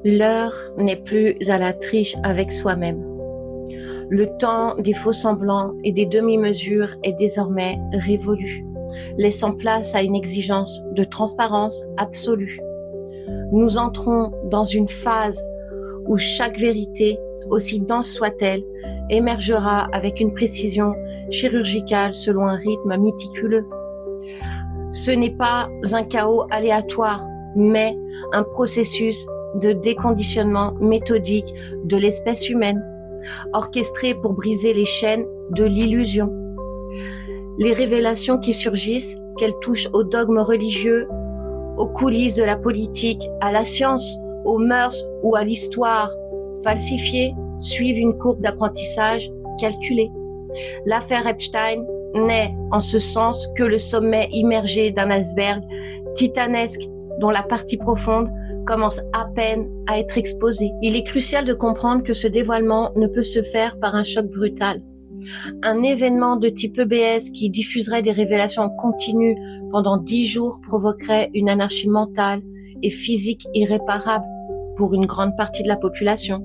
L'heure n'est plus à la triche avec soi-même. Le temps des faux-semblants et des demi-mesures est désormais révolu, laissant place à une exigence de transparence absolue. Nous entrons dans une phase où chaque vérité, aussi dense soit-elle, émergera avec une précision chirurgicale selon un rythme méticuleux. Ce n'est pas un chaos aléatoire, mais un processus de déconditionnement méthodique de l'espèce humaine, orchestré pour briser les chaînes de l'illusion. Les révélations qui surgissent, qu'elles touchent aux dogmes religieux, aux coulisses de la politique, à la science, aux mœurs ou à l'histoire falsifiée, suivent une courbe d'apprentissage calculée. L'affaire Epstein n'est en ce sens que le sommet immergé d'un iceberg titanesque dont la partie profonde commence à peine à être exposée. Il est crucial de comprendre que ce dévoilement ne peut se faire par un choc brutal. Un événement de type EBS qui diffuserait des révélations en continu pendant 10 jours provoquerait une anarchie mentale et physique irréparable pour une grande partie de la population.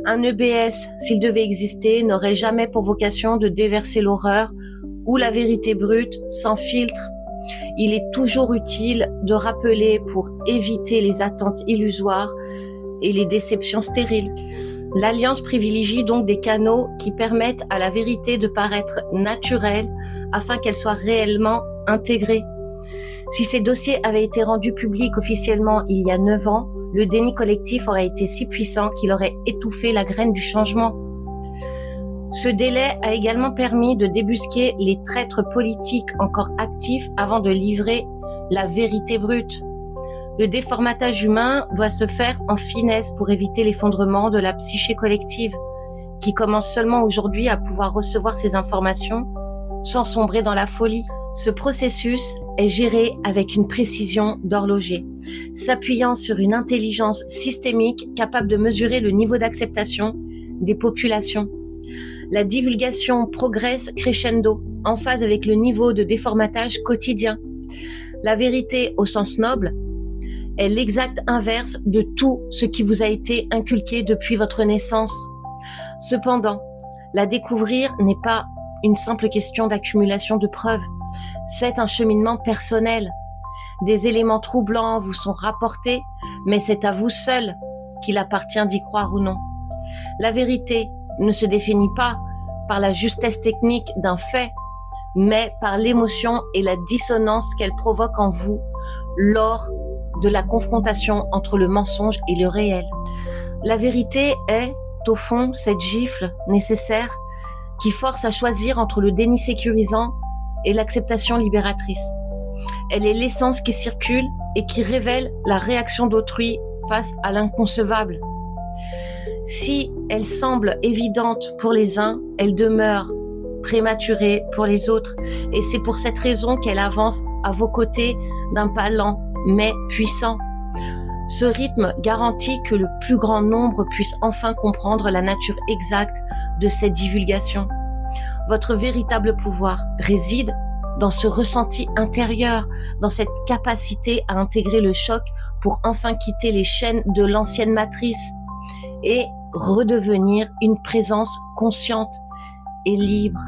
Un EBS, s'il devait exister, n'aurait jamais pour vocation de déverser l'horreur ou la vérité brute sans filtre. Il est toujours utile de rappeler pour éviter les attentes illusoires et les déceptions stériles. L'Alliance privilégie donc des canaux qui permettent à la vérité de paraître naturelle afin qu'elle soit réellement intégrée. Si ces dossiers avaient été rendus publics officiellement il y a 9 ans, le déni collectif aurait été si puissant qu'il aurait étouffé la graine du changement. Ce délai a également permis de débusquer les traîtres politiques encore actifs avant de livrer la vérité brute. Le déformatage humain doit se faire en finesse pour éviter l'effondrement de la psyché collective, qui commence seulement aujourd'hui à pouvoir recevoir ces informations sans sombrer dans la folie. Ce processus est géré avec une précision d'horloger, s'appuyant sur une intelligence systémique capable de mesurer le niveau d'acceptation des populations. La divulgation progresse crescendo, en phase avec le niveau de déformatage quotidien. La vérité, au sens noble, est l'exact inverse de tout ce qui vous a été inculqué depuis votre naissance. Cependant, la découvrir n'est pas une simple question d'accumulation de preuves. C'est un cheminement personnel. Des éléments troublants vous sont rapportés, mais c'est à vous seul qu'il appartient d'y croire ou non. La vérité ne se définit pas par la justesse technique d'un fait, mais par l'émotion et la dissonance qu'elle provoque en vous lors de la confrontation entre le mensonge et le réel. La vérité est, au fond, cette gifle nécessaire qui force à choisir entre le déni sécurisant et l'acceptation libératrice. Elle est l'essence qui circule et qui révèle la réaction d'autrui face à l'inconcevable. Si elle semble évidente pour les uns, elle demeure prématurée pour les autres. Et c'est pour cette raison qu'elle avance à vos côtés d'un pas lent, mais puissant. Ce rythme garantit que le plus grand nombre puisse enfin comprendre la nature exacte de cette divulgation. Votre véritable pouvoir réside dans ce ressenti intérieur, dans cette capacité à intégrer le choc pour enfin quitter les chaînes de l'ancienne matrice et redevenir une présence consciente et libre.